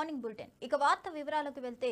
Morning bulletin. ఇక వార్త వివరాలకు వెళ్తే,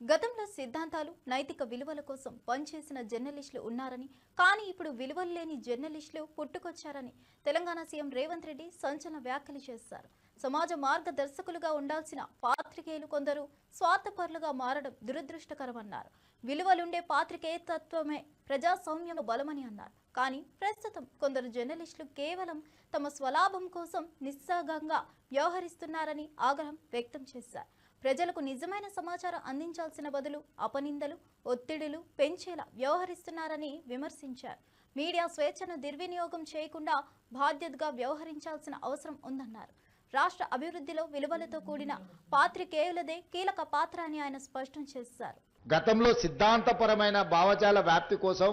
గతంలో సిద్ధాంతాలు నైతిక విలువల కోసం పనిచేసిన జర్నలిస్టులు ఉన్నారని, కానీ ఇప్పుడు విలువలు లేని జర్నలిస్టులు పుట్టుకొచ్చారని తెలంగాణ సీఎం రేవంత్ రెడ్డి సంచలన వ్యాఖ్యలు చేశారు. సమాజ మార్గదర్శకులుగా ఉండాల్సిన పాత్రికేయులు కొందరు స్వార్థపరులుగా మారడం దురదృష్టకరమన్నారు. విలువలుండే పాత్రికేయతత్వమే ప్రజాస్వామ్యం బలమని అన్నారు. కానీ ప్రస్తుతం కొందరు జర్నలిస్టులు కేవలం తమ స్వలాభం కోసం నిస్సంగంగా వ్యవహరిస్తున్నారని ఆగ్రహం వ్యక్తం చేశారు. ప్రజలకు నిజమైన సమాచారం అందించాల్సిన బదులు అపనిందలు, ఒత్తిడులు పెంచేలా వ్యవహరిస్తున్నారని విమర్శించారు. మీడియా స్వేచ్ఛను దుర్వినియోగం చేయకుండా బాధ్యతగా వ్యవహరించాల్సిన అవసరం ఉందన్నారు. రాష్ట్ర అభివృద్ధిలో విలువలతో కూడిన పాత్రికేయులదే కీలక పాత్ర అని ఆయన స్పష్టం చేశారు. గతంలో సిద్ధాంతపరమైన భావజాల వ్యాప్తి కోసం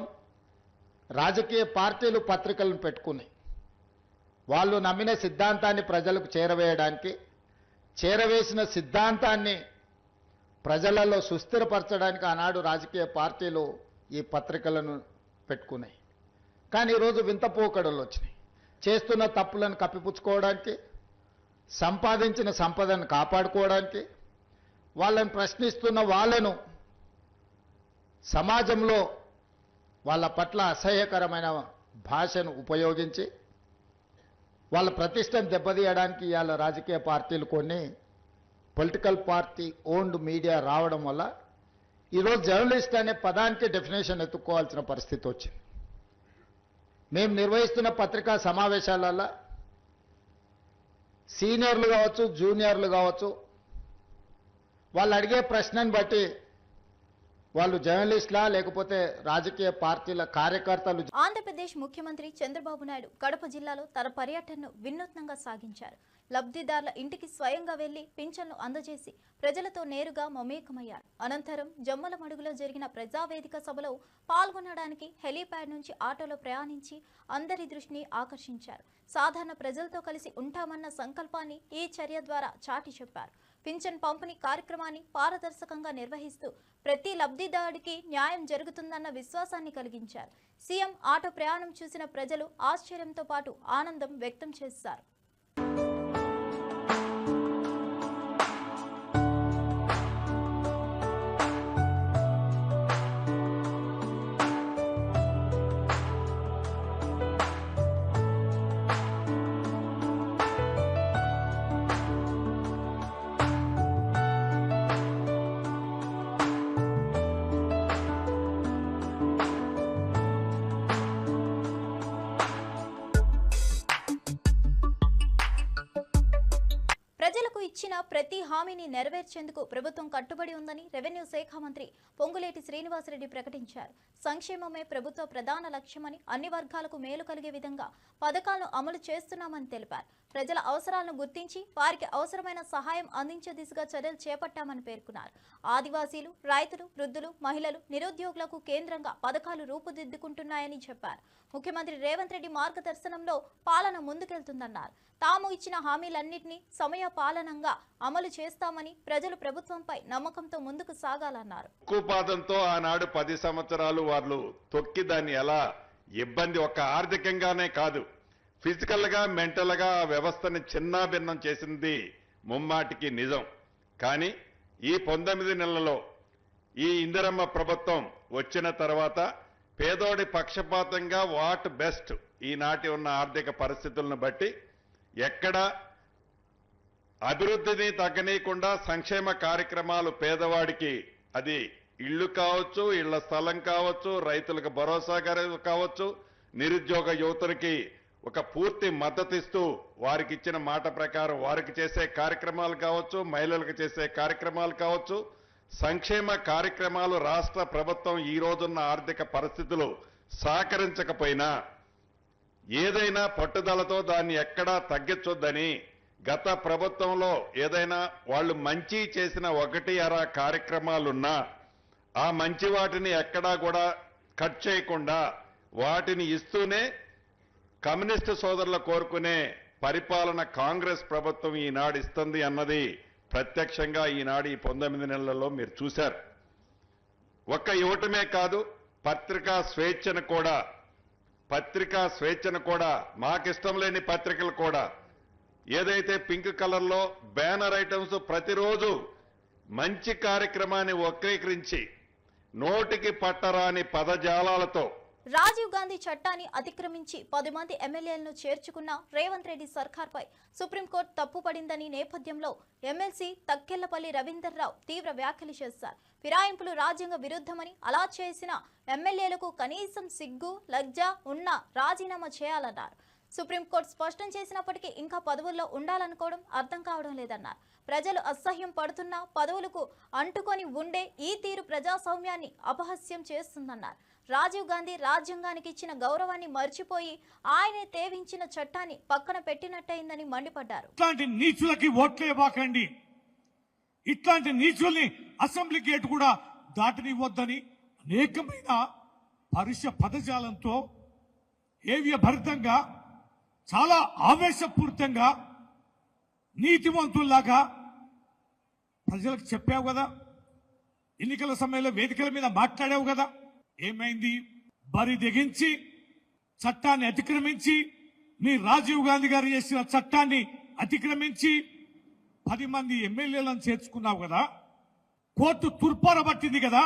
రాజకీయ పార్టీలు పత్రికలను పెట్టుకున్నాయి. వాళ్ళు నమ్మిన సిద్ధాంతాన్ని ప్రజలకు చేరవేయడానికి, చేరవేసిన సిద్ధాంతాన్ని ప్రజలలో సుస్థిరపరచడానికి ఆనాడు రాజకీయ పార్టీలు ఈ పత్రికలను పెట్టుకున్నాయి. కానీ ఈరోజు వింత పోకడలు వచ్చినాయి. చేస్తున్న తప్పులను కప్పిపుచ్చుకోవడానికి, సంపాదించిన సంపదను కాపాడుకోవడానికి, వాళ్ళని ప్రశ్నిస్తున్న వాళ్ళను సమాజంలో వాళ్ళ పట్ల అసహ్యకరమైన భాషను ఉపయోగించి వాళ్ళ ప్రతిష్టను దెబ్బతీయడానికి ఇవాళ రాజకీయ పార్టీలు కొన్ని పొలిటికల్ పార్టీ ఓన్డ్ మీడియా రావడం వల్ల ఈరోజు జర్నలిస్ట్ అనే పదానికి డెఫినేషన్ ఎత్తుక్కోవాల్సిన పరిస్థితి వచ్చింది. మేము నిర్వహిస్తున్న పత్రికా సమావేశాలలో సీనియర్లు కావచ్చు, జూనియర్లు కావచ్చు, వాళ్ళు అడిగే ప్రశ్నను బట్టి వాళ్ళు జర్నలిస్టులా లేకపోతే రాజకీయ పార్టీల కార్యకర్తలు. ఆంధ్రప్రదేశ్ ముఖ్యమంత్రి చంద్రబాబు నాయుడు కడప జిల్లాలో తన పర్యటనను వినూత్నంగా సాగించారు. లబ్ధిదారుల ఇంటికి స్వయంగా వెళ్లి పింఛన్లు అందజేసి ప్రజలతో నేరుగా మమేకమయ్యారు. అనంతరం జమ్మలమడుగులో జరిగిన ప్రజావేదిక సభలో పాల్గొనడానికి హెలీప్యాడ్ నుంచి ఆటోలో ప్రయాణించి అందరి దృష్టిని ఆకర్షించారు. సాధారణ ప్రజలతో కలిసి ఉంటామన్న సంకల్పాన్ని ఈ చర్య ద్వారా చాటి చెప్పారు. పింఛన్ పంపిణీ కార్యక్రమాన్ని పారదర్శకంగా నిర్వహిస్తూ ప్రతి లబ్ధిదారుడికి న్యాయం జరుగుతుందన్న విశ్వాసాన్ని కలిగించారు. సీఎం ఆటో ప్రయాణం చూసిన ప్రజలు ఆశ్చర్యంతో పాటు ఆనందం వ్యక్తం చేశారు. ప్రజలకు ఇచ్చిన ప్రతి హామీని నెరవేర్చేందుకు ప్రభుత్వం కట్టుబడి ఉందని రెవెన్యూ శాఖ మంత్రి పొంగులేటి శ్రీనివాసరెడ్డి ప్రకటించారు. సంక్షేమమే ప్రభుత్వ ప్రధాన లక్ష్యమని, అన్ని వర్గాలకు మేలు కలిగే విధంగా పథకాలను అమలు చేస్తున్నామని తెలిపారు. ప్రజల అవసరాలను గుర్తించి వారికి అవసరమైన సహాయం అందించే దిశగా చర్యలు చేపట్టామని పేర్కొన్నారు. ఆదివాసీలు, రైతులు, వృద్ధులు, మహిళలు, నిరుద్యోగులకు కేంద్రంగా పథకాలు రూపుదిద్దుకుంటున్నాయని చెప్పారు. ముఖ్యమంత్రి రేవంత్ రెడ్డి మార్గదర్శనంలో పాలన ముందుకెళ్తుందన్నారు. తాము ఇచ్చిన హామీలన్నింటినీ సమయ పాలనంగా అమలు చేస్తామని, ప్రజలు ప్రభుత్వంపై నమ్మకంతో ముందుకు సాగాలన్నారు. ఉక్కుపాదంతో ఆనాడు 10 సంవత్సరాలు వాళ్ళు తొక్కి దాన్ని ఎలా ఇబ్బంది, ఒక్క ఆర్థికంగానే కాదు ఫిజికల్ గా, మెంటల్ గా వ్యవస్థని చిన్నాభిన్నం చేసింది ముమ్మాటికి నిజం. కానీ ఈ 19 నెలల్లో ఈ ఇందిరమ్మ ప్రభుత్వం వచ్చిన తర్వాత పేదోడి పక్షపాతంగా వాట్ బెస్ట్ ఈనాటి ఉన్న ఆర్థిక పరిస్థితులను బట్టి ఎక్కడ అభివృద్ధిని తగ్గనీయకుండా సంక్షేమ కార్యక్రమాలు పేదవాడికి, అది ఇళ్లు కావచ్చు, ఇళ్ల స్థలం కావచ్చు, రైతులకు భరోసా కావచ్చు, నిరుద్యోగ యువతకి ఒక పూర్తి మద్దతు ఇస్తూ వారికి ఇచ్చిన మాట ప్రకారం వారికి చేసే కార్యక్రమాలు కావచ్చు, మహిళలకు చేసే కార్యక్రమాలు కావచ్చు, సంక్షేమ కార్యక్రమాలు రాష్ట్ర ప్రభుత్వం ఈ రోజున్న ఆర్థిక పరిస్థితులు సహకరించకపోయినా ఏదైనా పట్టుదలతో దాన్ని ఎక్కడా తగ్గించొద్దని, గత ప్రభుత్వంలో ఏదైనా వాళ్ళు మంచి చేసిన 1-2 కార్యక్రమాలున్నా ఆ మంచి వాటిని ఎక్కడా కూడా కట్ చేయకుండా వాటిని ఇస్తూనే కమ్యూనిస్టు సోదరులు కోరుకునే పరిపాలన కాంగ్రెస్ ప్రభుత్వం ఈనాడు ఇస్తుంది అన్నది ప్రత్యక్షంగా ఈనాడు ఈ 19 నెలల్లో మీరు చూశారు. ఒక్క ఇవ్వటమే కాదు, పత్రికా స్వేచ్ఛను కూడా మాకిష్టం లేని పత్రికలు కూడా ఏదైతే పింక్ కలర్ లో బ్యానర్ ఐటమ్స్ ప్రతిరోజు మంచి కార్యక్రమాన్ని వక్రీకరించి నోటికి పట్టరాని పదజాలాలతో రాజీవ్ గాంధీ చట్టాన్ని అతిక్రమించి 10 మంది ఎమ్మెల్యేలను చేర్చుకున్న రేవంత్ రెడ్డి సర్కార్పై సుప్రీంకోర్టు తప్పుపడిందని నేపథ్యంలో ఎమ్మెల్సీ తక్కెళ్లపల్లి రవీందర్రావు తీవ్ర వ్యాఖ్యలు చేశారు. ఫిరాయింపులు రాజ్యాంగ విరుద్ధమని, అలా చేసిన ఎమ్మెల్యేలకు కనీసం సిగ్గు లజ్జ ఉన్నా రాజీనామా చేయాలన్నారు. సుప్రీంకోర్టు స్పష్టం చేసినప్పటికీ ఇంకా పదవుల్లో ఉండాలనుకోవడం అర్థం కావడం లేదన్నారు. ప్రజలు అసహ్యం పడుతున్న పదవులకు అంటుకొని ఉండే ఈ తీరు ప్రజాస్వామ్యాన్ని అపహాస్యం చేస్తుందన్నారు. రాజీవ్ గాంధీ రాజ్యాంగానికి ఇచ్చిన గౌరవాన్ని మర్చిపోయి ఆయనే తేవించిన చట్టాన్ని పక్కన పెట్టినట్టయిందని మండిపడ్డారు. ఇట్లాంటి నీచులకి ఓట్లేవాకండి, ఇట్లాంటి నీచుల్ని అసెంబ్లీ గేట్ కూడా దాటనివ్వద్దని అనేకమైన పరుష పదజాలంతో ఏవ్య భరితంగా చాలా ఆవేశపూరితంగా నీతివంతుల్లాగా ప్రజలకు చెప్పావు కదా, ఎన్నికల సమయంలో వేదికల మీద మాట్లాడావు కదా. ఏమైంది? బరి తెగించి చట్టాన్ని అతిక్రమించి, మీ రాజీవ్ గాంధీ గారు చేసిన చట్టాన్ని అతిక్రమించి 10 మంది ఎమ్మెల్యేలను చేర్చుకున్నావు కదా. కోర్టు తుర్పార పట్టింది కదా.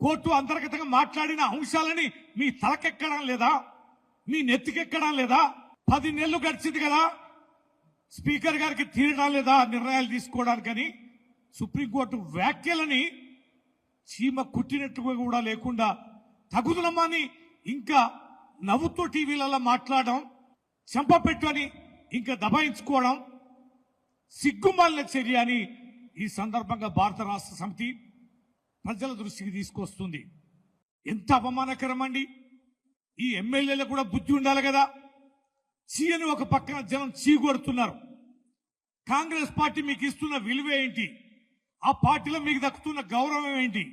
కోర్టు అంతర్గతంగా మాట్లాడిన అంశాలని మీ తలకెక్కడం లేదా, మీ నెత్తికెక్కడం లేదా? 10 నెలలు గడిచింది కదా, స్పీకర్ గారికి తీరడం లేదా నిర్ణయాలు తీసుకోవడానికని? సుప్రీంకోర్టు వ్యాఖ్యలని చీమ కుట్టినట్టుగా కూడా లేకుండా తగుదనమని ఇంకా నవ్వుతూ టీవీలలో మాట్లాడడం, చెంపపెట్టు అని ఇంకా దబాయించుకోవడం సిగ్గుమాలిన చర్య అని ఈ సందర్భంగా భారత రాష్ట్ర సమితి ప్రజల దృష్టికి తీసుకొస్తుంది. ఎంత అవమానకరం అండి! ఈ ఎమ్మెల్యేలకు కూడా బుద్ధి ఉండాలి కదా. చీని ఒక పక్కన జనం చీగొడుతున్నారు. కాంగ్రెస్ పార్టీ మీకు ఇస్తున్న విలువ ఏంటి? ఆ పార్టీలో మీకు దక్కుతున్న గౌరవం ఏంటి?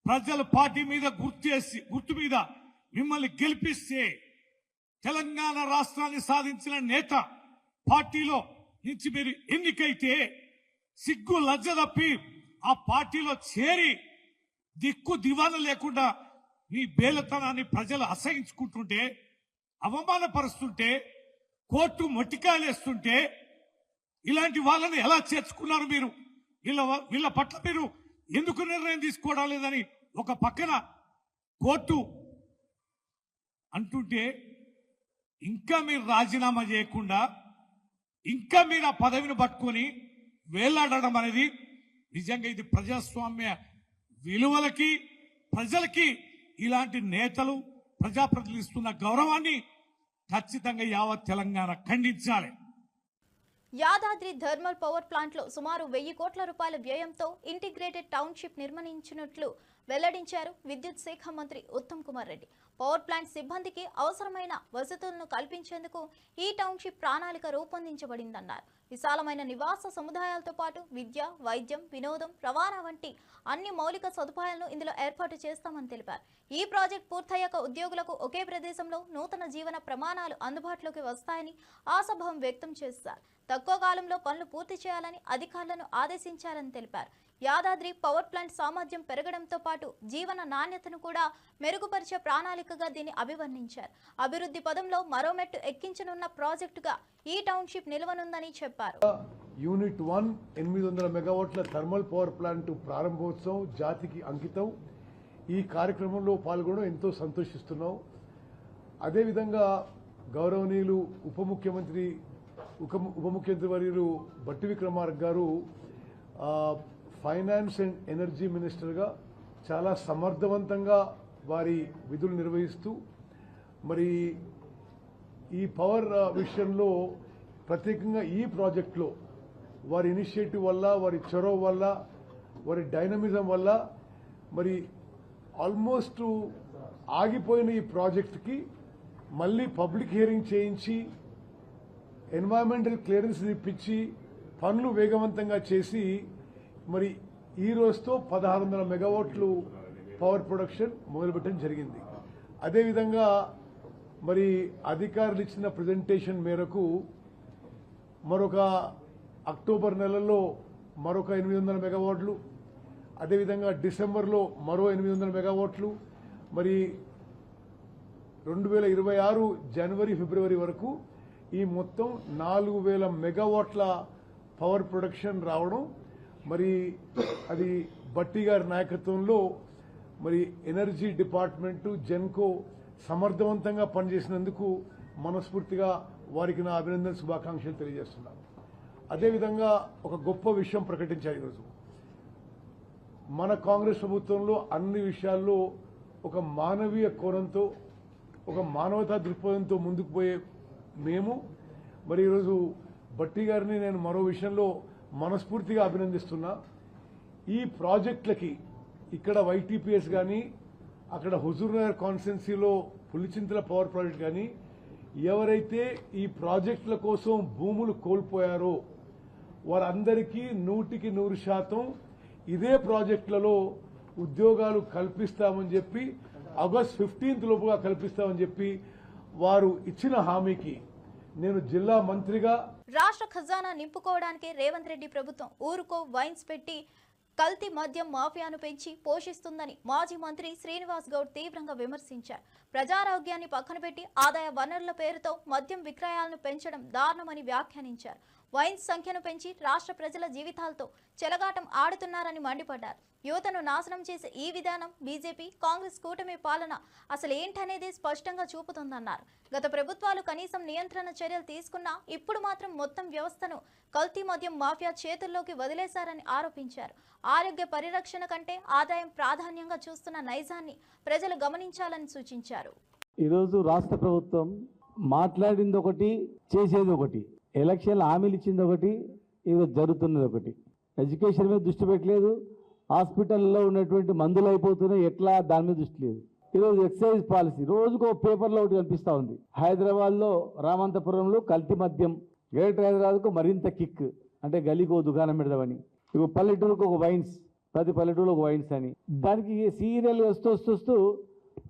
ప్రజల పార్టీ మీద గుర్తు మీద మిమ్మల్ని గెలిపిస్తే తెలంగాణ రాష్ట్రాన్ని సాధించిన నేత పార్టీలో నుంచి మీరు ఎన్నికైతే సిగ్గు లజ్జ తప్పి ఆ పార్టీలో చేరి దిక్కు దివాన లేకుండా మీ బేలతనాన్ని ప్రజలు అసహించుకుంటుంటే, అవమానపరుస్తుంటే, కోర్టు మొట్టికాయలేస్తుంటే ఇలాంటి వాళ్ళని ఎలా చేర్చుకున్నారు మీరు? వీళ్ళ పట్ల మీరు ఎందుకు నిర్ణయం తీసుకోవడం లేదని ఒక పక్కన కోర్టు అంటుంటే, ఇంకా మీరు రాజీనామా చేయకుండా ఇంకా మీరు ఆ పదవిని పట్టుకొని వేలాడడం అనేది నిజంగా ఇది ప్రజాస్వామ్య విలువలకి, ప్రజలకి ఇలాంటి నేతలు ప్రజాప్రతినిధులు ఇస్తున్న గౌరవాన్ని ఖచ్చితంగా యావత్ తెలంగాణ ఖండించాలి. యాదాద్రి థర్మల్ పవర్ ప్లాంట్లో సుమారు 1000 కోట్ల రూపాయల వ్యయంతో ఇంటిగ్రేటెడ్ టౌన్షిప్ నిర్మించినట్లు వెల్లడించారు విద్యుత్ శాఖ మంత్రి ఉత్తమ్ కుమార్ రెడ్డి. పవర్ ప్లాంట్ సిబ్బందికి అవసరమైన వసతులను కల్పించేందుకు ఈ టౌన్షిప్ ప్రణాళిక రూపొందించబడిందన్నారు. విశాలమైన నివాస సముదాయాలతో పాటు విద్య, వైద్యం, వినోదం, రవాణా వంటి అన్ని మౌలిక సదుపాయాలను ఇందులో ఏర్పాటు చేస్తామని తెలిపారు. ఈ ప్రాజెక్ట్ పూర్తయ్యాక ఉద్యోగులకు ఒకే ప్రదేశంలో నూతన జీవన ప్రమాణాలు అందుబాటులోకి వస్తాయని ఆశాభావం వ్యక్తం చేశారు. తక్కువ కాలంలో పనులు పూర్తి చేయాలని అధికారులను ఆదేశించారని తెలిపారు. యాదాద్రి పవర్ ప్లాంట్ సామర్థ్యం పెరగడంతో పాటు జీవన నాణ్యతను కూడా మెరుగుపరిచే ప్రణాళికగా దీన్ని అభివర్ణించారు. అభివృద్ధి పదంలో మరో మెట్టు ఎక్కించనున్న ప్రాజెక్టుగా ఈ టౌన్షిప్ నిలవనుందని చెప్పారు. యూనిట్ 1 800 మెగావాట్ల థర్మల్ పవర్ ప్లాంట్ ప్రారంభోత్సవం జాతికి అంకితం. ఈ కార్యక్రమంలో పాల్గొనడం ఎంతో సంతోషిస్తున్నాం. అదేవిధంగా గౌరవనీయులు ఉప ముఖ్యమంత్రి వర్యులు బట్టి విక్రమార్క గారు ఫైనాన్స్ అండ్ ఎనర్జీ మినిస్టర్గా చాలా సమర్థవంతంగా వారి విధులు నిర్వహిస్తూ మరి ఈ పవర్ విషయంలో ప్రత్యేకంగా ఈ ప్రాజెక్టులో వారి ఇనిషియేటివ్ వల్ల, వారి చొరవ వల్ల, వారి డైనమిజం వల్ల మరి ఆల్మోస్ట్ ఆగిపోయిన ఈ ప్రాజెక్ట్కి మళ్ళీ పబ్లిక్ హియరింగ్ చేయించి ఎన్వైరన్మెంటల్ క్లియరెన్స్ ఇప్పించి పనులు వేగవంతంగా చేసి మరి ఈ రోజుతో 1600 మెగావాట్లు పవర్ ప్రొడక్షన్ మొదలుపెట్టడం జరిగింది. అదేవిధంగా మరి అధికారులు ఇచ్చిన ప్రజెంటేషన్ మేరకు మరొక అక్టోబర్ నెలలో మరొక 800 మెగావాట్లు, అదేవిధంగా డిసెంబర్లో మరో 800 మెగావాట్లు, మరి 2026 జనవరి ఫిబ్రవరి వరకు ఈ మొత్తం 4000 మెగావాట్ల పవర్ ప్రొడక్షన్ రావడం, మరి అది భట్టి గారి నాయకత్వంలో మరి ఎనర్జీ డిపార్ట్మెంటు జెన్కో సమర్థవంతంగా పనిచేసినందుకు మనస్ఫూర్తిగా వారికి నా అభినందన శుభాకాంక్షలు తెలియజేస్తున్నాను. అదేవిధంగా ఒక గొప్ప విషయం ప్రకటించారు ఈరోజు. మన కాంగ్రెస్ ప్రభుత్వంలో అన్ని విషయాల్లో ఒక మానవీయ కోణంతో, ఒక మానవతా దృక్పథంతో ముందుకు పోయే మేము మరి ఈరోజు భట్టి గారిని నేను మరో విషయంలో మనస్ఫూర్తిగా అభినందిస్తున్నా. ఈ ప్రాజెక్టులకి ఇక్కడ వైటీపీఎస్ కానీ, అక్కడ హుజూర్నగర్ కాన్స్టిట్యున్సీలో పులిచింతల పవర్ ప్రాజెక్ట్ కానీ, ఎవరైతే ఈ ప్రాజెక్టుల కోసం భూములు కోల్పోయారో వారందరికీ 100% ఇదే ప్రాజెక్టులలో ఉద్యోగాలు కల్పిస్తామని చెప్పి, ఆగస్ట్ 15 లోపుగా కల్పిస్తామని చెప్పి వారు ఇచ్చిన హామీకి నేను జిల్లా మంత్రిగా రాష్ట్ర ఖజానా నింపుకోవడానికి రేవంత్ రెడ్డి ప్రభుత్వం ఊరుకో వైన్స్ పెట్టి కల్తీ మద్యం మాఫియాను పెంచి పోషిస్తుందని మాజీ మంత్రి శ్రీనివాస్ గౌడ్ తీవ్రంగా విమర్శించారు. ప్రజారోగ్యాన్ని పక్కన పెట్టి ఆదాయ వనరుల పేరుతో మద్యం విక్రయాలను పెంచడం దారుణమని వ్యాఖ్యానించారు. వైన్స్ సంఖ్యను పెంచి రాష్ట్ర ప్రజల జీవితాలతో చెలగాటం ఆడుతున్నారని మండిపడ్డారు. యువతను నాశనం చేసే ఈ విధానం బీజేపీ కాంగ్రెస్ కూటమి పాలన అసలు ఏంటనేది స్పష్టంగా చూపుతుందన్నారు. గత ప్రభుత్వాలు కనీసం నియంత్రణ చర్యలు తీసుకున్నా ఇప్పుడు మాత్రం మొత్తం వ్యవస్థను కల్తీ మద్యం మాఫియా చేతుల్లోకి వదిలేశారని ఆరోపించారు. ఆరోగ్య పరిరక్షణ కంటే ఆదాయం ప్రాధాన్యంగా చూస్తున్న నైజాన్ని ప్రజలు గమనించాలని సూచించారు. ఈరోజు రాష్ట్ర ప్రభుత్వం మాట్లాడింది ఒకటి, చేసేది ఒకటి. ఎలక్షన్ హామీలు ఇచ్చింది ఒకటి, ఈరోజు జరుగుతున్నది ఒకటి. ఎడ్యుకేషన్ మీద దృష్టి పెట్టలేదు, హాస్పిటల్లో ఉన్నటువంటి మందులు అయిపోతున్నాయి ఎట్లా దాని మీద దృష్టి లేదు. ఈరోజు ఎక్సైజ్ పాలసీ రోజుకు ఒక పేపర్లో ఒకటి కనిపిస్తూ ఉంది. హైదరాబాద్లో రామంతపురంలో కల్తీ మద్యం, గ్రేటర్ హైదరాబాద్కు మరింత కిక్, అంటే గలీకి ఒక దుకాణం పెడదామని. ఇక పల్లెటూరుకు ఒక వైన్స్, ప్రతి పల్లెటూరులో ఒక వైన్స్ అని. దానికి సీరియల్ వస్తూ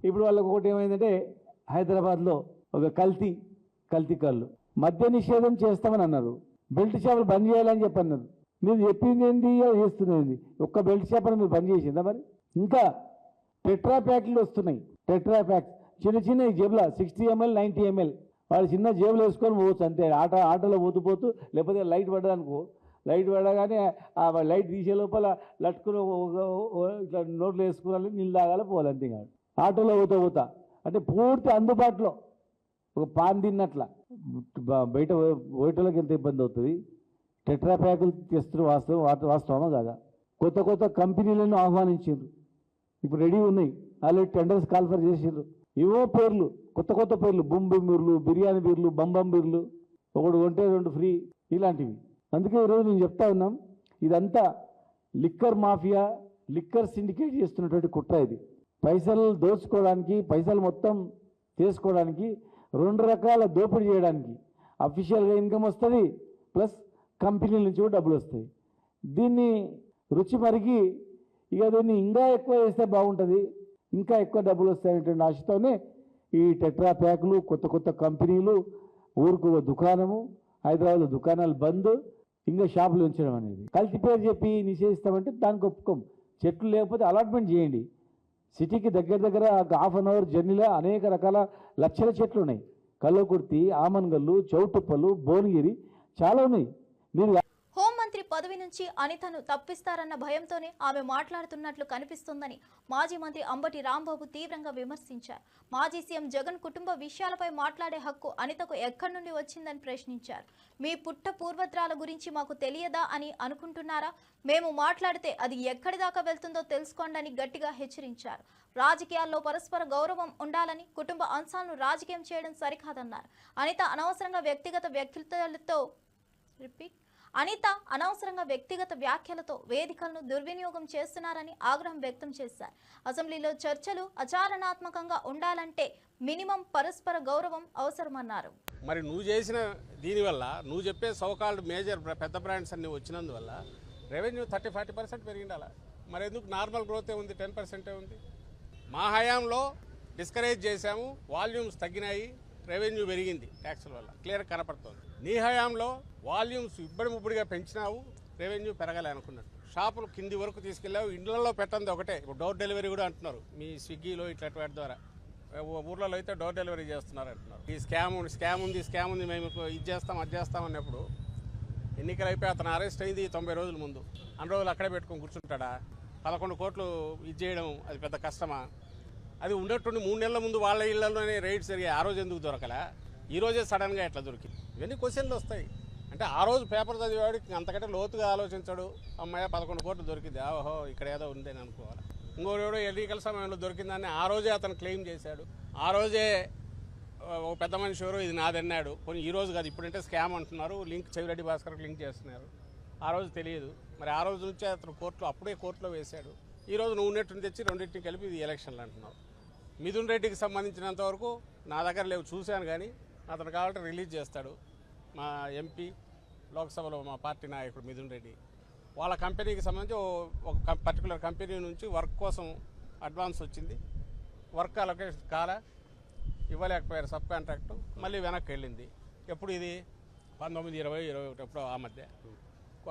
ఇప్పుడు వాళ్ళకి ఒకటి ఏమైందంటే హైదరాబాద్లో ఒక కల్తీ కళ్ళు. మద్య నిషేధం చేస్తామని అన్నారు, బెల్ట్ షాపులు బంద్ చేయాలని చెప్పన్నారు. మీరు చెప్పింది ఏంది, చేస్తున్నది ఒక్క బెల్ట్ షాప్ అని మీరు బంద్ చేసిందా? మరి ఇంకా టెట్రా ప్యాక్లు వస్తున్నాయి. టెట్రా ప్యాక్స్ చిన్న జేబుల 60 ml 90 ml వాళ్ళు చిన్న జేబులు వేసుకొని పోవచ్చు అంతే. ఆటోలో పోతూ లేకపోతే లైట్ పడ్డదనుకో, లైట్ పడగానే ఆ లైట్ తీసే లోపల లట్టుకుని ఇట్లా నోట్లో వేసుకోవాలి, నీళ్ళు తాగాలి, పోవాలి అంతే. కాదు ఆటోలో పోతా అంటే పూర్తి అందుబాటులో ఒక పాన్ తిన్నట్ల. బయట ఓటోలోకి ఎంత ఇబ్బంది అవుతుంది. టెట్రా ప్యాకులు తెస్తున్న వాస్తవమా కాదా? కొత్త కంపెనీలను ఆహ్వానించారు, ఇప్పుడు రెడీ ఉన్నాయి, ఆల్రెడీ టెండర్స్ కాల్ఫర్ చేసారు. ఏవో పేర్లు, కొత్త పేర్లు, బొంబు బీర్లు, బిర్యానీ బీర్లు, బంబం బీర్లు, ఒకటి కొంటే 2 ఫ్రీ, ఇలాంటివి. అందుకే ఈరోజు నేను చెప్తా ఉన్నాం, ఇదంతా లిక్కర్ మాఫియా, లిక్కర్ సిండికేట్ చేస్తున్నటువంటి కుట్ర. ఇది పైసలు దోచుకోవడానికి, పైసలు మొత్తం చేసుకోవడానికి, 2 రకాల దోపిడీ చేయడానికి. అఫీషియల్గా ఇన్కమ్ వస్తుంది, ప్లస్ కంపెనీల నుంచి కూడా డబ్బులు వస్తాయి. దీన్ని రుచి మరిగి ఇక దీన్ని ఇంకా ఎక్కువ చేస్తే బాగుంటుంది, ఇంకా ఎక్కువ డబ్బులు వస్తాయనేటువంటి ఆశతోనే ఈ టెట్రా ప్యాకులు, కొత్త కంపెనీలు, ఊరుకు దుకాణము, హైదరాబాద్లో దుకాణాలు బంద్, ఇంకా షాపులు ఉంచడం అనేది. కల్తీ పేరు చెప్పి నిషేధిస్తామంటే దానికి ఒప్పుకోం. చెట్లు లేకపోతే అలాట్మెంట్ చేయండి. సిటీకి దగ్గర 1/2 hour జర్నీలో అనేక రకాల లక్షల చెట్లు ఉన్నాయి. కల్లకుర్తి, ఆమన్గల్లు, చౌటుప్పలు, భువనగిరి చాలా ఉన్నాయి. మీరు హోంమంత్రి పదవి నుంచి అనితను తప్పిస్తారన్న భయంతోనే ఆమె మాట్లాడుతున్నట్లు కనిపిస్తుందని మాజీ మంత్రి అంబటి రాంబాబు తీవ్రంగా విమర్శించారు. మాజీ సీఎం జగన్ కుటుంబ విషయాలపై మాట్లాడే హక్కు అనితకు ఎక్కడి నుండి వచ్చిందని ప్రశ్నించారు. మీ పుట్ట పూర్వత్రాల గురించి మాకు తెలియదా అని అనుకుంటున్నారా? మేము మాట్లాడితే అది ఎక్కడి దాకా వెళ్తుందో తెలుసుకోండి అని గట్టిగా హెచ్చరించారు. రాజకీయాల్లో పరస్పర గౌరవం ఉండాలని, కుటుంబ అంశాలను రాజకీయం చేయడం సరికాదన్నారు. అనిత అనవసరంగా వ్యక్తిగత వ్యాఖ్యలతో వేదికలను దుర్వినియోగం చేస్తున్నారని ఆగ్రహం వ్యక్తం చేశారు. అసెంబ్లీలో చర్చలు ఆచరణాత్మకంగా ఉండాలంటే మినిమం పరస్పర గౌరవం అవసరమన్నారు. మరి నువ్వు చేసిన దీనివల్ల, నువ్వు చెప్పే సోకాల్డ్ మేజర్ పెద్ద బ్రాండ్స్ అన్ని వచ్చినందువల్ల రెవెన్యూ 30-40% పెరిగిండాల. మరి ఎందుకు నార్మల్ గ్రోతే ఉంది, 10% ఉంది. మా హయాంలో డిస్కరేజ్ చేశాము, వాల్యూమ్స్ తగ్గినాయి, రెవెన్యూ పెరిగింది ట్యాక్సుల వల్ల, క్లియర్ కనపడుతుంది. నీ హయాంలో వాల్యూమ్స్ ఇబ్బడిముబ్బడిగా పెంచినావు, రెవెన్యూ పెరగాలి అనుకున్నట్టు. షాపులు కింది వరకు తీసుకెళ్ళావు, ఇండ్లలో పెట్టండి ఒకటే. ఇప్పుడు డోర్ డెలివరీ కూడా అంటున్నారు మీ స్విగ్గీలో ఇట్లా వాటి ద్వారా. ఊర్లలో అయితే డోర్ డెలివరీ చేస్తున్నారు అంటున్నారు. ఈ స్కామ్ ఉంది మేము ఇది చేస్తాం అది చేస్తాం అన్నప్పుడు ఎన్నికలు అయిపోయి అతను అరెస్ట్ అయింది 90 రోజుల ముందు. అన్ని రోజులు అక్కడే పెట్టుకొని కూర్చుంటాడా? 11 కోట్లు ఇది చేయడం అది పెద్ద కష్టమా? అది ఉండేటువంటి 3 నెలల ముందు వాళ్ళ ఇళ్లలోనే రైడ్స్ జరిగాయి. ఆ రోజు ఎందుకు దొరకలా? ఈ రోజే సడన్గా ఎట్లా దొరికింది? ఇవన్నీ క్వశ్చన్లు వస్తాయి. అంటే ఆ రోజు పేపర్ చదివేవాడికి అంతకంటే లోతుగా ఆలోచించాడు. అమ్మాయి 11 కోట్లు దొరికింది, ఓహో ఇక్కడ ఏదో ఉందని అనుకోవాలి. ఇంకోడు ఎన్నికల సమయంలో దొరికిందని ఆ రోజే అతను క్లెయిమ్ చేశాడు. ఆ రోజే ఒక పెద్ద మనిషి ఎవరు ఇది నాదన్నాడు. కొన్ని ఈ రోజు కాదు, ఇప్పుడంటే స్కామ్ అంటున్నారు, లింక్ చెవిరెడ్డి భాస్కర్కి లింక్ చేస్తున్నారు. ఆ రోజు తెలియదు. మరి ఆ రోజు నుంచే అతను అప్పుడే కోర్టులో వేశాడు. ఈ రోజు నువ్వు ఉన్నట్టుని తెచ్చి రెండింటిని కలిపి ఇది ఎలక్షన్లు అంటున్నావు. మిథున్ రెడ్డికి సంబంధించినంత వరకు నా దగ్గర లేవు, చూశాను కానీ అతను కావాలంటే రిలీజ్ చేస్తాడు. మా ఎంపీ లోక్సభలో మా పార్టీ నాయకుడు మిథున్ రెడ్డి వాళ్ళ కంపెనీకి సంబంధించి ఒక పర్టికులర్ కంపెనీ నుంచి వర్క్ కోసం అడ్వాన్స్ వచ్చింది. వర్క్ అలొకేషన్ కాలా, ఇవ్వలేకపోయారు సబ్ కాంట్రాక్టు, మళ్ళీ వెనక్కి వెళ్ళింది. ఎప్పుడు ఇది 19, 20, 21 ఎప్పుడో ఆ మధ్య,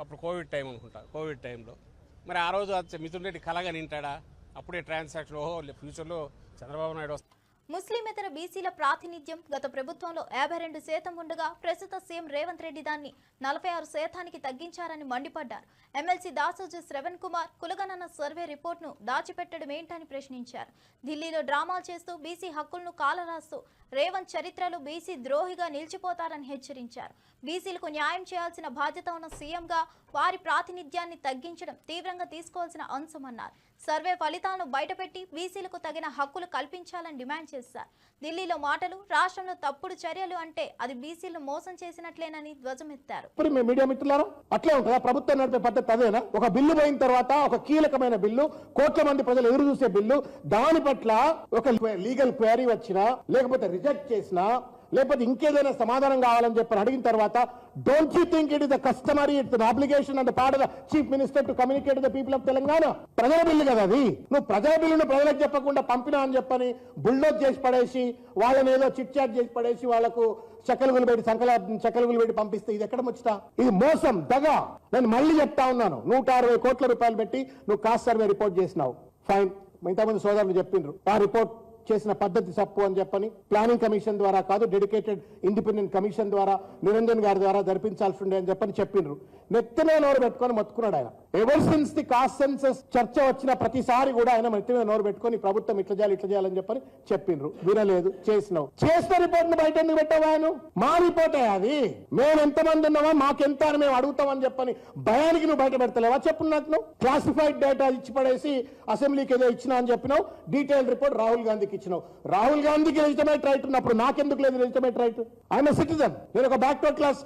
అప్పుడు కోవిడ్ టైం అనుకుంటా. కోవిడ్ టైంలో మరి ఆ రోజు మిథున్ రెడ్డి కలగా నింటాడా? అప్పుడే ట్రాన్సాక్షన్ ఓహో ఫ్యూచర్లో చంద్రబాబు నాయుడు వస్తారు. ముస్లిమేతర బీసీల ప్రాతినిధ్యం గత ప్రభుత్వంలో 52% ఉండగా ప్రస్తుత సీఎం రేవంత్ రెడ్డి దాన్ని 46%కి తగ్గించారని మండిపడ్డారు. ఎమ్మెల్సీ దాసోజు శ్రవణ్ కుమార్ కులగణన సర్వే రిపోర్టును దాచిపెట్టడం ఏంటని ప్రశ్నించారు. ఢిల్లీలో డ్రామాలు చేస్తూ బీసీ హక్కులను కాలరాస్తూ రేవంత్ చరిత్రలో బీసీ ద్రోహిగా నిలిచిపోతారని హెచ్చరించారు. బీసీలకు న్యాయం చేయాల్సిన బాధ్యత ఉన్న సీఎంగా వారి ప్రాతినిధ్యాన్ని తగ్గించడం తీవ్రంగా తీసుకోవాల్సిన అంశమన్నారు. సర్వే ఫలితాలను బయటపెట్టి బీసీలకు తగిన హక్కులు కల్పించాలని డిమాండ్ చేశారు. ఢిల్లీలో మాటలు, రాష్ట్రంలో తప్పుడు చర్యలు అంటే అది బీసీలను మోసం చేసినట్లేనని ధ్వజమెత్తారు. మీడియా మిత్రులారా, అట్లే ఉంటుందా? ప్రభుత్వం నడిపే పద్ధతి అదేనా? ఒక బిల్లు పోయిన తర్వాత, ఒక కీలకమైన బిల్లు, కోట్ల మంది ప్రజలు ఎదురు చూసే బిల్లు, దాని పట్ల ఒక లీగల్ క్వైరీ వచ్చినా, లేకపోతే రిజెక్ట్ చేసినా, లేకపోతే ఇంకేదైనా సమాధానం కావాలని చెప్పి అడిగిన తర్వాత, don't you think it is the customary, it's the obligation and part of the chief minister to communicate the people of Telangana? ప్రజల బిల్లు కదా అది. నువ్వు ప్రజల బిల్లును ప్రజలకు చెప్పకుండా పంపినా అని చెప్పని బుల్డోజ్ చేసి పడేసి, వాళ్ళని ఏదో చిట్ చాట్ చేసి పడేసి, వాళ్ళకు చక్కలుగులు పెట్టి పంపిస్తే ఇది ఎక్కడ ముచ్చట? ఇది మోసం, దగ. నేను మళ్ళీ చెప్తా ఉన్నాను, 160 కోట్ల రూపాయలు పెట్టి నువ్వు కాస్ట్ సర్వే రిపోర్ట్ చేసినావు, ఫైన్. ఇంతమంది సోదరులు చెప్పిండ్రు ఆ రిపోర్ట్ చేసిన పద్ధతి తప్పు అని చెప్పని. ప్లానింగ్ కమిషన్ ద్వారా కాదు, డెడికేటెడ్ ఇండిపెండెంట్ కమిషన్ ద్వారా, నిరంజన్ గారి ద్వారా జరిపించాల్సి ఉండే అని చెప్పని చెప్పిండ్రు. నెత్తిన నోరు పెట్టుకొని మొత్తుకున్నాడు ఆయన. Ever since the cost census చర్చ వచ్చిన ప్రతిసారి కూడా ఆయన నెత్తిన నోరు పెట్టుకొని ప్రభుత్వం ఇట్లా చేయాలని చెప్పని చెప్పిండ్రు. వినలేదు, చేసిన రిపోర్ట్ ను బయట ఎందుకు పెట్టావా? మా రిపోర్టే అది, మేము ఎంతమంది ఉన్నామో మాకెంత అని మేము అడుగుతామని చెప్పని భయానికి నువ్వు బయట పెడతలేవా? చెప్పు నాకు. నువ్వు క్లాసిఫైడ్ డేటా ఇచ్చి పడేసి అసెంబ్లీకి ఏదో ఇచ్చినా అని చెప్పినావు. డీటెయిల్ రిపోర్ట్ రాహుల్ గాంధీకి ఇచ్చినావు. రాహుల్ గాంధీకి లెజిటిమేట్ రైట్ ఉన్నప్పుడు నాకెందుకు లేదు లెజిటిమేట్ రైట్? I'm citizen. నేను ఒక బ్యాక్వర్డ్ క్లాస్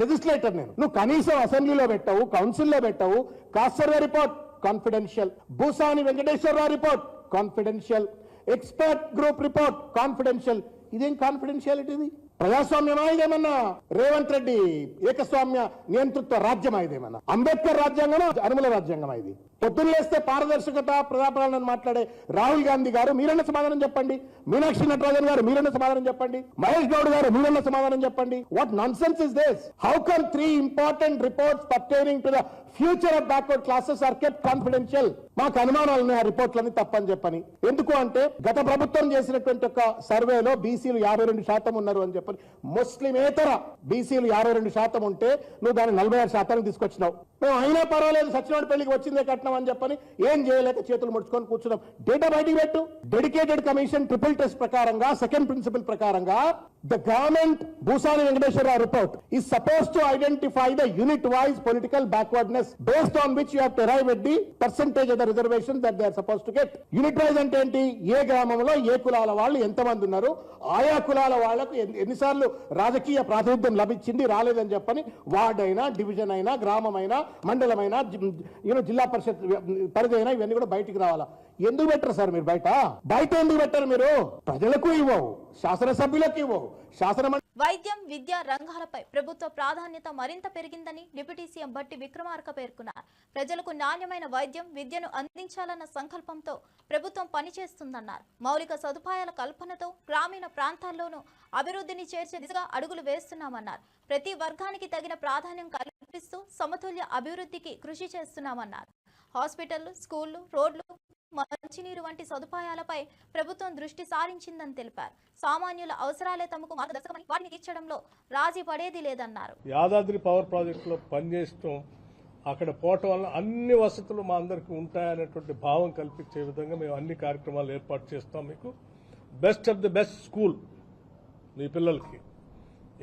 లెజిస్లేటర్. నువ్వు కనీసం అసెంబ్లీలో పెట్టావు, కౌన్సిల్లో పెట్టావు. Caste survey report confidential, Bhusani Venkateswararao report confidential, expert group report confidential. ఇదేం కాన్ఫిడెన్షియాలిటీ? ఇది ప్రజాస్వామ్యమా? ఇదేమన్నా రేవంత్ రెడ్డి ఏకస్వామ్య నియంతృత్వ రాజ్యమా? ఇదేమన్నా అంబేద్కర్ రాజ్యాంగమా, అనుముల రాజ్యాంగమా? ఇది పొద్దున్న లేస్తే పారదర్శకత, ప్రజాపాలన మాట్లాడే రాహుల్ గాంధీ గారు మీరన్న సమాధానం చెప్పండి. మీనాక్షి నటరాజన్ గారు మీరన్న సమాధానం చెప్పండి. మహేష్ గౌడ్ గారు మీరన్న సమాధానం చెప్పండి. What nonsense is this? How come 3 important reports pertaining to the future of backward classes are kept confidential? మాకు అనుమానాలు ఉన్నాయి ఆ రిపోర్ట్లని తప్పని చెప్పని. ఎందుకు అంటే గత ప్రభుత్వం చేసినటువంటి ఒక సర్వేలో బీసీలు 52% ఉన్నారు అని చెప్పని. ముస్లిమేతర బీసీలు 52% ఉంటే నువ్వు దాన్ని 46% తీసుకొచ్చినావు. మేము అయినా పర్వాలేదు, సచ్చినోడి పెళ్లికి వచ్చిందే కట్నం అని చెప్పని ఏం చేయలేక చేతులు ముడుచుకొని కూర్చున్నాం. డేటా బయటికి పెట్టు. డెడికేటెడ్ కమిషన్ ట్రిపుల్ టెస్ట్ ప్రకారంగా, సెకండ్ ప్రిన్సిపల్ ప్రకారంగా, the government Bhusani Venkateswararao report is suppose to identify the unit wise political backwardness based on which you have to arrive at the percentage of the reservation that they are suppose to get. Unit wise అంటే ఏంటి? ఏ గ్రామంలో ఏ కులాల వాళ్ళు ఎంతమంది ఉన్నారు, ఆయా కులాల వాళ్లకు ఎన్నిసార్లు రాజకీయ ప్రాతినిధ్యం లభించింది, రాలేదని చెప్పని వార్డ్ అయినా, డివిజన్ అయినా, గ్రామమైనా, మండలమైనా, జిల్లా పరిషత్ పరిధి అయినా ఇవన్నీ కూడా బయటికి రావాలా? ఎందుకు పెట్టరు సార్ మీరు? బయట ఎందుకు పెట్టరు మీరు? ప్రజలకు ఇవ్వవు, శాసనసభ్యులకు ఇవ్వవు. వైద్యం, విద్య రంగాలపై ప్రభుత్వ ప్రాధాన్యత మరింత పెరిగిందని డిప్యూటీ సీఎం బట్టి విక్రమార్క పేర్కొన్నారు. ప్రజలకు నాణ్యమైన వైద్యం, విద్యను అందించాలన్న సంకల్పంతో ప్రభుత్వం పనిచేస్తుందన్నారు. మౌలిక సదుపాయాల కల్పనతో గ్రామీణ ప్రాంతాల్లోనూ అభివృద్ధిని చేర్చే దిశగా అడుగులు వేస్తున్నామన్నారు. ప్రతి వర్గానికి తగిన ప్రాధాన్యం కల్పిస్తూ సమతుల్య అభివృద్ధికి కృషి చేస్తున్నామన్నారు. హాస్పిటళ్లు, స్కూళ్లు, రోడ్లు మంచినీరు వంటి సదుపాయాలపై ప్రభుత్వం దృష్టి సారించిందని తెలిపారు. సామాన్యుల అవసరాలే తమకు మార్గదర్శకమని వాటిని తీర్చడంలో రాజీ పడేది లేదన్నారు. యాదాద్రి పవర్ ప్రాజెక్టులో పనిచేయడం, అక్కడ పోవటం వల్ల అన్ని వసతులు మా అందరికీ ఉంటాయనేటువంటి భావం కల్పించే విధంగా మేము అన్ని కార్యక్రమాలు ఏర్పాటు చేస్తాం. మీకు best of the best school మీ పిల్లలకి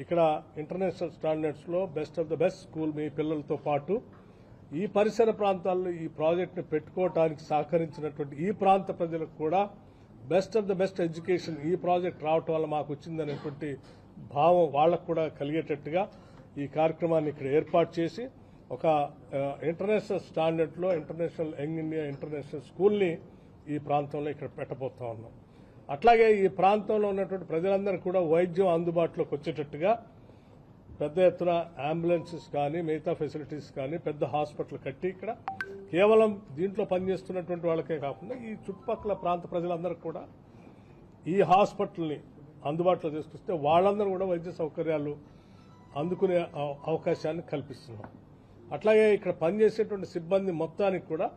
ఇక్కడ ఇంటర్నేషనల్ స్టాండర్డ్స్లో best of the best school మీ పిల్లలతో పాటు ఈ పరిసర ప్రాంతాల్లో ఈ ప్రాజెక్టును పెట్టుకోవడానికి సహకరించినటువంటి ఈ ప్రాంత ప్రజలకు కూడా best of the best education ఈ ప్రాజెక్ట్ రావటం వల్ల మాకు వచ్చిందనేటువంటి భావం వాళ్ళకు కూడా కలిగేటట్టుగా ఈ కార్యక్రమాన్ని ఇక్కడ ఏర్పాటు చేసి ఒక ఇంటర్నేషనల్ స్టాండర్డ్లో ఇంటర్నేషనల్ యంగ్ ఇండియా ఇంటర్నేషనల్ స్కూల్ని ఈ ప్రాంతంలో ఇక్కడ పెట్టబోతా ఉన్నాం. అట్లాగే ఈ ప్రాంతంలో ఉన్నటువంటి ప్రజలందరూ కూడా వైద్యం అందుబాటులోకి వచ్చేటట్టుగా పెద్ద ఎత్తున అంబులెన్సెస్ కానీ మిగతా ఫెసిలిటీస్ కానీ పెద్ద హాస్పిటల్ కట్టి ఇక్కడ కేవలం దీంట్లో పనిచేస్తున్నటువంటి వాళ్ళకే కాకుండా ఈ చుట్టుపక్కల ప్రాంత ప్రజలందరూ కూడా ఈ హాస్పిటల్ని అందుబాటులో తీసుకొస్తే వాళ్ళందరూ కూడా వైద్య సౌకర్యాలు అందుకునే అవకాశాన్ని కల్పిస్తున్నాం. అట్లాగే ఇక్కడ పనిచేసేటువంటి సిబ్బంది మొత్తానికి కూడా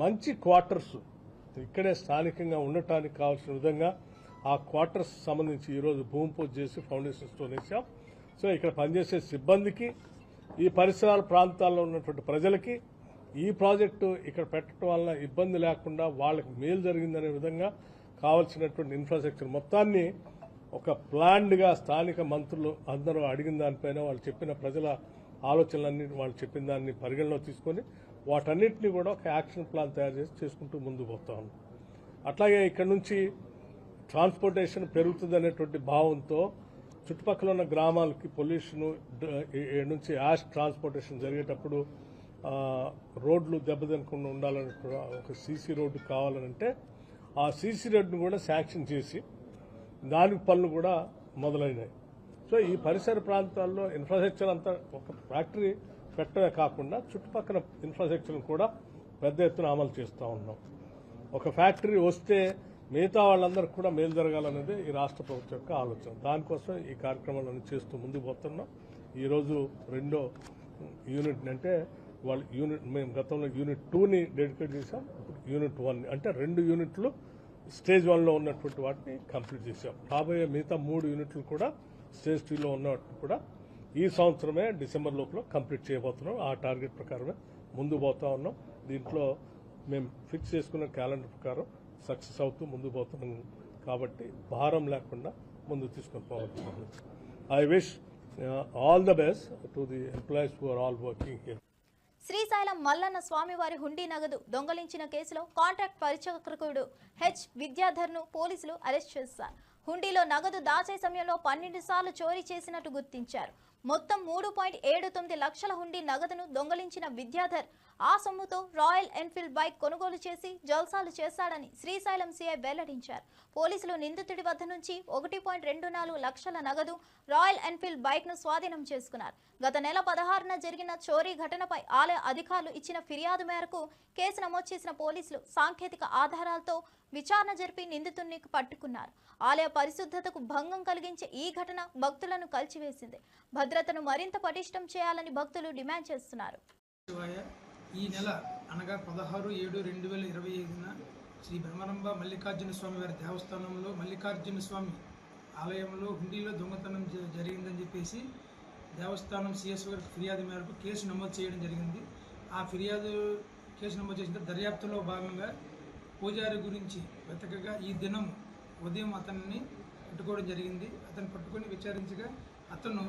మంచి క్వార్టర్స్ ఇక్కడే స్థానికంగా ఉండటానికి కావాల్సిన విధంగా ఆ క్వార్టర్స్ సంబంధించి ఈరోజు భూమి పూజ చేసి ఫౌండేషన్ స్టోన్ వేసాం. సో ఇక్కడ పనిచేసే సిబ్బందికి ఈ పరిసరాల ప్రాంతాల్లో ఉన్నటువంటి ప్రజలకి ఈ ప్రాజెక్టు ఇక్కడ పెట్టడం వల్ల ఇబ్బంది లేకుండా వాళ్ళకి మేలు జరిగిందనే విధంగా కావాల్సినటువంటి ఇన్ఫ్రాస్ట్రక్చర్ మొత్తాన్ని ఒక ప్లాన్డ్గా స్థానిక మంత్రులు అందరూ అడిగిన దానిపైన వాళ్ళు చెప్పిన ప్రజల ఆలోచనలన్నీ వాళ్ళు చెప్పిన దాన్ని పరిగణలో తీసుకొని వాటన్నిటిని కూడా ఒక యాక్షన్ ప్లాన్ తయారు చేసి చేసుకుంటూ ముందుకు పోతా ఉన్నాం. అట్లాగే ఇక్కడ నుంచి ట్రాన్స్పోర్టేషన్ పెరుగుతుందనేటువంటి భావంతో చుట్టుపక్కల ఉన్న గ్రామాలకి పొల్యూషన్ నుంచి యాష్ ట్రాన్స్పోర్టేషన్ జరిగేటప్పుడు రోడ్లు దెబ్బతినకుండా ఉండాలని ఒక సీసీ రోడ్డు కావాలనంటే ఆ సీసీ రోడ్డును కూడా శాంక్షన్ చేసి దానికి పనులు కూడా మొదలైనాయి. సో ఈ పరిసర ప్రాంతాల్లో ఇన్ఫ్రాస్ట్రక్చర్ అంతా ఒక ఫ్యాక్టరీ పెట్టడమే కాకుండా చుట్టుపక్కల ఇన్ఫ్రాస్ట్రక్చర్ కూడా పెద్ద ఎత్తున అమలు చేస్తూ ఉన్నాం. ఒక ఫ్యాక్టరీ వస్తే మిగతా వాళ్ళందరికీ కూడా మేలు జరగాలనేది ఈ రాష్ట్ర ప్రభుత్వం యొక్క ఆలోచన. దానికోసం ఈ కార్యక్రమాలను చేస్తూ ముందుకు పోతున్నాం. ఈరోజు రెండో యూనిట్ అంటే వాళ్ళు మేము గతంలో యూనిట్ 2ని డెడికేట్ చేశాం. యూనిట్ 1 అంటే 2 యూనిట్లు స్టేజ్ 1లో ఉన్నటువంటి వాటిని కంప్లీట్ చేశాం. రాబోయే మిగతా 3 యూనిట్లు కూడా స్టేజ్ 2లో ఉన్నట్టు కూడా ఈ సంవత్సరమే డిసెంబర్ లోపల కంప్లీట్ చేయబోతున్నాం. ఆ టార్గెట్ ప్రకారమే ముందు పోతా ఉన్నాం. దీంట్లో మేము ఫిక్స్ చేసుకున్న క్యాలెండర్ ప్రకారం సక్సెస్ అవుతూ ముందు పోతున్నాం కాబట్టి భారం లేకుండా ముందు తీసుకొని పోవచ్చు. I wish all the best to the employees who are all working here. Srisailam Mallanna స్వామివారి హుండీ నగదు దొంగలించిన కేసులో కాంట్రాక్ట్ పరిచయకుడు హెచ్ విద్యాధర్ను పోలీసులు అరెస్ట్ చేశారు. హుండీలో నగదు దాచే సమయంలో 12 సార్లు చోరీ చేసినట్టు గుర్తించారు. మొత్తం 3.79 లక్షల హుండీ నగదును దొంగలించిన విద్యాధర్ ఆ సొమ్ముతో రాయల్ ఎన్ఫీల్డ్ బైక్ కొనుగోలు చేసి జల్సాలు చేశాడని శ్రీశైలం సీఐ వెల్లడించారు. పోలీసులు నిందితుడి వద్ద నుంచి 1.24 లక్షల నగదు రాయల్ ఎన్ఫీల్డ్ బైక్ ను స్వాధీనం చేసుకున్నారు. గత నెల 16న జరిగిన చోరీ ఘటనపై ఆలయ అధికారులు ఇచ్చిన ఫిర్యాదు మేరకు కేసు నమోదు చేసిన పోలీసులు సాంకేతిక ఆధారాలతో విచారణ జరిపి నిందితుడిని పట్టుకున్నారు. ఆలయ పరిశుద్ధతకు భంగం కలిగించే ఈ ఘటన భక్తులను కలిచివేసింది. భద్రతను మరింత పటిష్టం చేయాలని భక్తులు డిమాండ్ చేస్తున్నారు. ఈ నెల అనగా 16/7/2025న శ్రీ బ్రహ్మరంభ మల్లికార్జున స్వామి వారి దేవస్థానంలో మల్లికార్జున స్వామి ఆలయంలో హుండీలో దొంగతనం జరిగిందని చెప్పేసి దేవస్థానం సిఎస్ గారికి ఫిర్యాదు మేరకు కేసు నమోదు చేయడం జరిగింది. ఆ ఫిర్యాదు కేసు నమోదు చేసిన దర్యాప్తులో భాగంగా పూజారి గురించి వెతకగా ఈ దినం ఉదయం అతన్ని పట్టుకోవడం జరిగింది. అతను పట్టుకొని విచారించగా అతను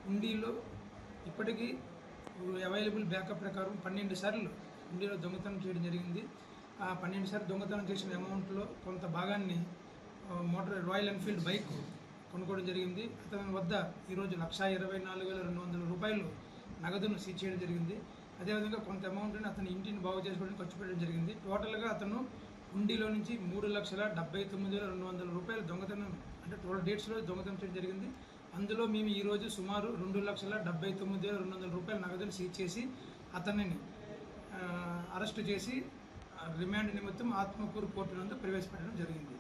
హుండీలో ఇప్పటికీ అవైలబుల్ బ్యాకప్ ప్రకారం 12 సార్లు హుండీలో దొంగతనం చేయడం జరిగింది. ఆ 12 సార్లు దొంగతనం చేసిన అమౌంట్లో కొంత భాగాన్ని రాయల్ ఎన్ఫీల్డ్ బైక్ కొనుక్కోవడం జరిగింది. అతని వద్ద ఈరోజు 1,24,200 రూపాయలు నగదును సీజ్ చేయడం జరిగింది. అదేవిధంగా కొంత అమౌంట్ని అతని ఇంటిని బాగు చేసుకోవడానికి ఖర్చు పెట్టడం జరిగింది. టోటల్గా అతను హుండీలో నుంచి 3,79,200 రూపాయలు దొంగతనం అంటే 12 డేట్స్లో దొంగతనం చేయడం జరిగింది. అందులో మేము ఈరోజు సుమారు 2,79,200 రూపాయల నగదును సీజ్ చేసి అతనిని అరెస్టు చేసి రిమాండ్ నిమిత్తం ఆత్మకూరు కోర్టు నందు ప్రవేశపెట్టడం జరిగింది.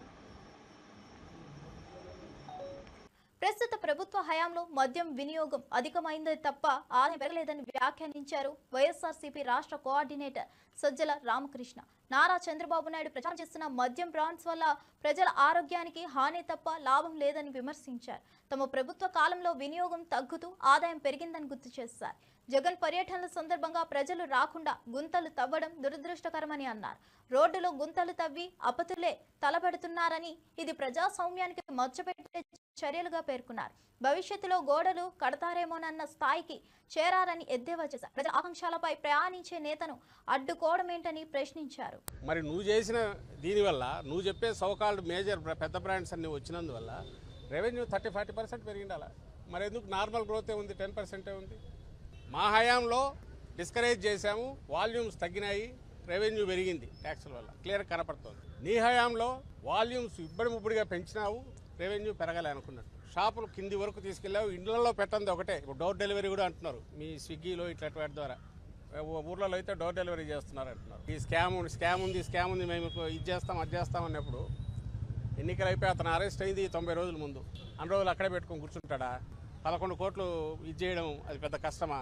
ప్రస్తుత ప్రభుత్వ హయాంలో మద్యం వినియోగం అధికమైందే తప్ప ఆదాయం పెరగలేదని వ్యాఖ్యానించారు వైఎస్ఆర్సీపీ రాష్ట్ర కోఆర్డినేటర్ సజ్జల రామకృష్ణ. నారా చంద్రబాబు నాయుడు ప్రచారం చేస్తున్న మద్యం బ్రాండ్స్ వల్ల ప్రజల ఆరోగ్యానికి హాని తప్ప లాభం లేదని విమర్శించారు. తమ ప్రభుత్వ కాలంలో వినియోగం తగ్గుతూ ఆదాయం పెరిగిందని గుర్తు చేశారు. జగన్ పర్యటనల సందర్భంగా ప్రజలు రాకుండా గుంతలు తవ్వడం దురదృష్టకరమని అన్నారు. రోడ్డులో గుంతలు తవ్వి అపతులే తలపెడుతున్నారని, ఇది ప్రజాస్వామ్యానికి మచ్చపెట్టే చర్యలుగా పేర్కొన్నారు. భవిష్యత్తులో గోడలు కడతారేమోనన్న స్థాయికి చేరారని ఎద్దేవా చేశారు. ప్రజల ఆకాంక్షలపై ప్రయాణించే నేతను అడ్డుకోవడమేంటని ప్రశ్నించారు. మరి నువ్వు చేసిన దీనివల్ల, నువ్వు చెప్పే సోకాల్డ్ మేజర్ పెద్ద బ్రాండ్స్ అన్ని వచ్చినందువల్ల రెవెన్యూ 30-40% పెరిగిండాల. మరి ఎందుకు నార్మల్ గ్రోతే ఉంది, 10% ఉంది. మా హయాంలో డిస్కరేజ్ చేశాము, వాల్యూమ్స్ తగ్గినాయి, రెవెన్యూ పెరిగింది ట్యాక్సుల వల్ల, క్లియర్ కనపడుతుంది. నీ హయాంలో వాల్యూమ్స్ ఇబ్బడిముబ్బడిగా పెంచినావు, రెవెన్యూ పెరగాలి అనుకున్నట్టు. షాపులు కింది వరకు తీసుకెళ్ళావు, ఇండ్లలో పెట్టండి ఒకటే. ఇప్పుడు డోర్ డెలివరీ కూడా అంటున్నారు మీ స్విగ్గీలో ఇట్లాంటి వాటి ద్వారా. ఊర్లలో అయితే డోర్ డెలివరీ చేస్తున్నారు అంటున్నారు. ఈ స్కామ్ ఉంది మేము ఇది చేస్తాం అది చేస్తాం అన్నప్పుడు ఎన్నికలు అయిపోయి అతను అరెస్ట్ అయింది 90 రోజుల ముందు. అన్ని రోజులు అక్కడే పెట్టుకొని కూర్చుంటాడా? 11 కోట్లు ఇది చేయడం అది పెద్ద కష్టమా?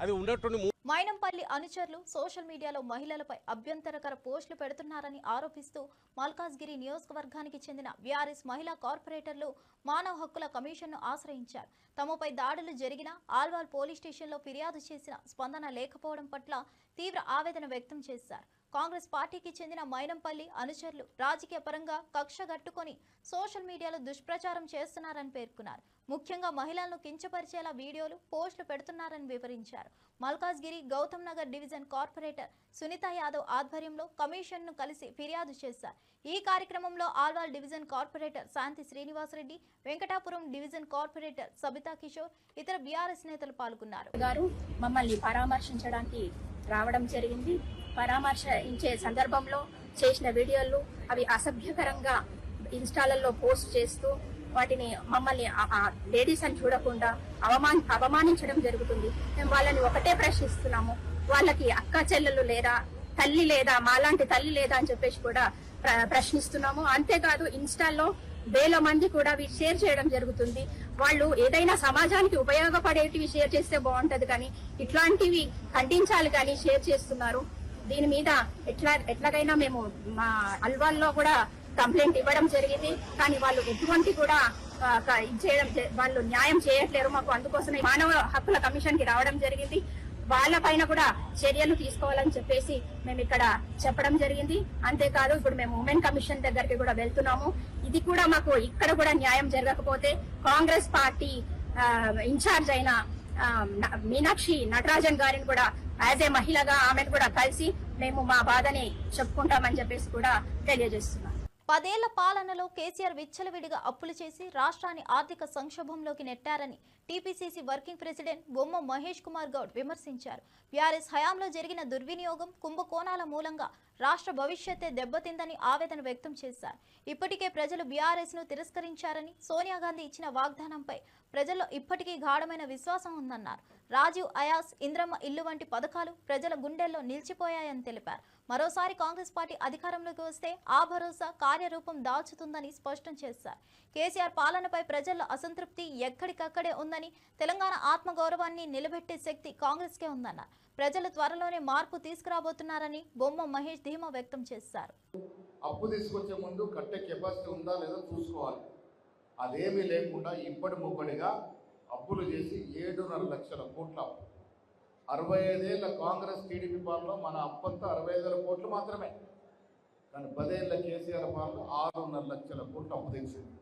అది ఉండేటువంటి మైనంపల్లి అనుచరులు సోషల్ మీడియాలో మహిళలపై అభ్యంతరకర పోస్టులు పెడుతున్నారని ఆరోపిస్తూ మల్కాజ్గిరి నియోజకవర్గానికి చెందిన బీఆర్ఎస్ మహిళా కార్పొరేటర్లు మానవ హక్కుల కమిషన్ను ఆశ్రయించారు. తమపై దాడులు జరిగిన ఆల్వాల్ పోలీస్ స్టేషన్లో ఫిర్యాదు చేసిన స్పందన లేకపోవడం పట్ల తీవ్ర ఆవేదన వ్యక్తం చేశారు. కాంగ్రెస్ పార్టీకి చెందిన మైనంపల్లి అనుచరులు రాజకీయ పరంగా కక్షగట్టుకొని సోషల్ మీడియాలో దుష్ప్రచారం చేస్తున్నారని పేర్కొన్నారు. ముఖ్యంగా మహిళలను కించపరిచేలా వీడియోలు, పోస్టులు పెడుతున్నారని వివరించారు. మల్కాజ్గిరి గౌతమ్ నగర్ డివిజన్ కార్పొరేటర్ సునీత యాదవ్ ఆధ్వర్యంలో కమిషన్ను కలిసి ఫిర్యాదు చేశారు. ఈ కార్యక్రమంలో ఆల్వాల్ డివిజన్ కార్పొరేటర్ శాంతి శ్రీనివాసరెడ్డి, వెంకటాపురం డివిజన్ కార్పొరేటర్ సబితా కిషోర్, ఇతర బీఆర్ఎస్ నేతలు పాల్గొన్నారు. మమ్మల్ని పరామర్శించడానికి రావడం జరిగింది. పరామర్శించే సందర్భంలో చేసిన వీడియోలు అవి అసభ్యకరంగా ఇన్స్టాలలో పోస్ట్ చేస్తూ వాటిని మమ్మల్ని లేడీస్ అని చూడకుండా అవమానించడం జరుగుతుంది. మేము వాళ్ళని ఒకటే ప్రశ్నిస్తున్నాము, వాళ్ళకి అక్క చెల్లెలు లేదా, తల్లి లేదా, మాలాంటి తల్లి లేదా అని చెప్పేసి కూడా ప్రశ్నిస్తున్నాము. అంతేకాదు ఇన్స్టాల్లో వేల మంది కూడా వీటి షేర్ చేయడం జరుగుతుంది. వాళ్ళు ఏదైనా సమాజానికి ఉపయోగపడేటివి షేర్ చేస్తే బాగుంటది, కానీ ఇట్లాంటివి ఖండించాలి కానీ షేర్ చేస్తున్నారు. దీని మీద ఎట్లాగైనా మేము మా అల్వాల్లో కూడా కంప్లైంట్ ఇవ్వడం జరిగింది, కానీ వాళ్ళు ఎటువంటి కూడా వాళ్ళు న్యాయం చేయట్లేరు మాకు. అందుకోసమే మానవ హక్కుల కమిషన్ కి రావడం జరిగింది. వాళ్ళపైన కూడా చర్యలు తీసుకోవాలని చెప్పేసి మేము ఇక్కడ చెప్పడం జరిగింది. అంతేకాదు ఇప్పుడు మేము ఉమెన్ కమిషన్ దగ్గరికి కూడా వెళ్తున్నాము. ఇది కూడా మాకు ఇక్కడ కూడా న్యాయం జరగకపోతే కాంగ్రెస్ పార్టీ ఇన్ఛార్జ్ అయిన మీనాక్షి నటరాజన్ గారిని కూడా యాజ్ ఏ మహిళగా ఆమెను కూడా కలిసి మేము మా బాధని చెప్పుకుంటామని చెప్పేసి కూడా తెలియజేస్తున్నాం. 10 ఏళ్ల పాలనలో కేసీఆర్ విచ్చలవిడిగా అప్పులు చేసి రాష్ట్రాన్ని ఆర్థిక సంక్షోభంలోకి నెట్టారని టీపీసీసీ వర్కింగ్ ప్రెసిడెంట్ బొమ్మ మహేష్ కుమార్ గౌడ్ విమర్శించారు. బీఆర్ఎస్ హయాంలో జరిగిన దుర్వినియోగం, కుంభకోణాల మూలంగా రాష్ట్ర భవిష్యత్తే దెబ్బతిందని ఆవేదన వ్యక్తం చేశారు. ఇప్పటికే ప్రజలు బీఆర్ఎస్ ను తిరస్కరించారని, సోనియా గాంధీ ఇచ్చిన వాగ్దానంపై ప్రజల్లో ఇప్పటికీ గాఢమైన విశ్వాసం ఉందన్నారు. రాజీవ్ అయాస్, ఇంద్రమ్మ ఇల్లు వంటి పథకాలు ప్రజల గుండెల్లో నిలిచిపోయాయని తెలిపారు. మరోసారి కాంగ్రెస్ పార్టీ అధికారంలోకి వస్తే ఆ భరోసా కార్యరూపం దాల్చుతుందని స్పష్టం చేశారు. కేసీఆర్ పాలనపై ప్రజల్లో అసంతృప్తి ఎక్కడికక్కడే ఉందని, తెలంగాణ ఆత్మగౌరవాన్ని నిలబెట్టే శక్తి కాంగ్రెస్కే ఉందన్నారు. ప్రజలు త్వరలోనే మార్పు తీసుకురాబోతున్నారని బొమ్మ మహేష్ ధీమా వ్యక్తం చేశారు. అప్పు తీసుకొచ్చే ముందు కట్టే కెపాసిటీ ఉందా లేదా చూసుకోవాలి. అదేమీ లేకుండా ఇప్పటి ముప్పటిగా అప్పులు చేసి 7.5 లక్షల కోట్ల అప్పు. 65 ఏళ్ల కాంగ్రెస్ టీడీపీ పాలనలో మన అప్పంతా 65,000 కోట్లు మాత్రమే. కానీ 10 ఏళ్ల కేసీఆర్ పాలనలో 6.5 లక్షల కోట్లు అప్పు తెచ్చింది.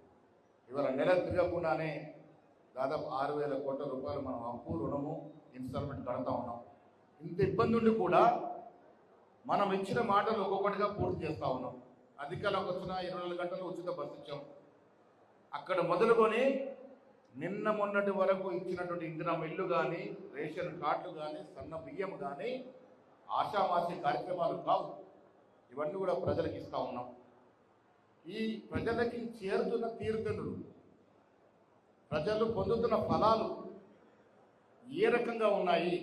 ఇవాళ నెల తిరగకుండానే దాదాపు 6,000 కోట్ల రూపాయలు మనం అప్పు, రుణము, ఇన్స్టాల్మెంట్ కడతా ఉన్నాం. ఇంత ఇబ్బంది ఉండి కూడా మనం ఇచ్చిన మాటలు ఒక్కొక్కటిగా పూర్తి చేస్తూ ఉన్నాం. అధికారంలోకి వచ్చిన 24 గంటలు ఉచిత బస్సు ఇచ్చాం. అక్కడ మొదలుకొని నిన్న మొన్నటి వరకు ఇచ్చినటువంటి ఇందిరమ్మ ఇల్లు కానీ, రేషన్ కార్డులు కానీ, సన్న బియ్యం కానీ ఆషామాషి కార్యక్రమాలు కావు. ఇవన్నీ కూడా ప్రజలకు ఇస్తూ ఉన్నాం. ఈ ప్రజలకి చేరుతున్న తీర్థనులు, ప్రజలు పొందుతున్న ఫలాలు ఏ రకంగా ఉన్నాయి,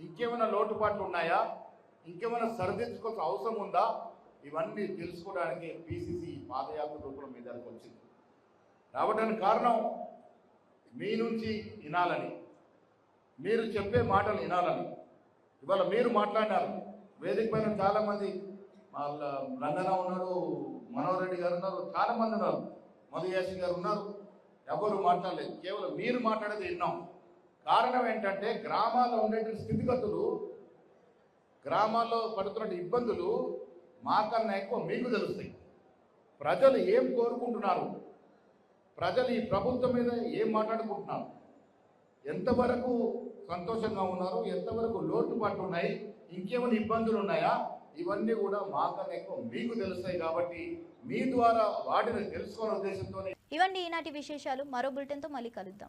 ఇంకేమైనా లోటుపాట్లు ఉన్నాయా, ఇంకేమైనా సరిదిద్దుకోవాల్సిన అవసరం ఉందా, ఇవన్నీ తెలుసుకోవడానికి పిసిసి పాదయాత్ర రూపంలో మీ దగ్గరకు వచ్చింది. రావడానికి కారణం మీ నుంచి వినాలని, మీరు చెప్పే మాటలు వినాలని. ఇవాళ మీరు మాట్లాడినారు, వేదిక పైన చాలామంది వాళ్ళ రంగన ఉన్నాడు, మనోహర్ రెడ్డి గారు ఉన్నారు, చాలా మంది ఉన్నారు, మధుయాసి గారు ఉన్నారు. ఎవరు మాట్లాడలేదు, కేవలం మీరు మాట్లాడేది విన్నాం. కారణం ఏంటంటే గ్రామాల్లో ఉండేటువంటి స్థితిగతులు, గ్రామాల్లో పడుతున్న ఇబ్బందులు మాకన్నా ఎక్కువ మీకు తెలుస్తాయి. ప్రజలు ఏం కోరుకుంటున్నారు, ప్రజలు ఈ ప్రభుత్వం మీద ఏం మాట్లాడుకుంటున్నారు, ఎంతవరకు సంతోషంగా ఉన్నారు, ఎంతవరకు లోటుపాట్లు ఉన్నాయి, ఇంకేమైనా ఇబ్బందులు ఉన్నాయా, ఇవన్నీ కూడా మాకన్నా ఎక్కువ మీకు తెలుస్తాయి. కాబట్టి మీ ద్వారా వాటిని తెలుసుకోవాలనే ఉద్దేశంతో ఇవన్నీ ఈనాటి విశేషాలు. మరో బులెటిన్తో మళ్ళీ కలుద్దాం.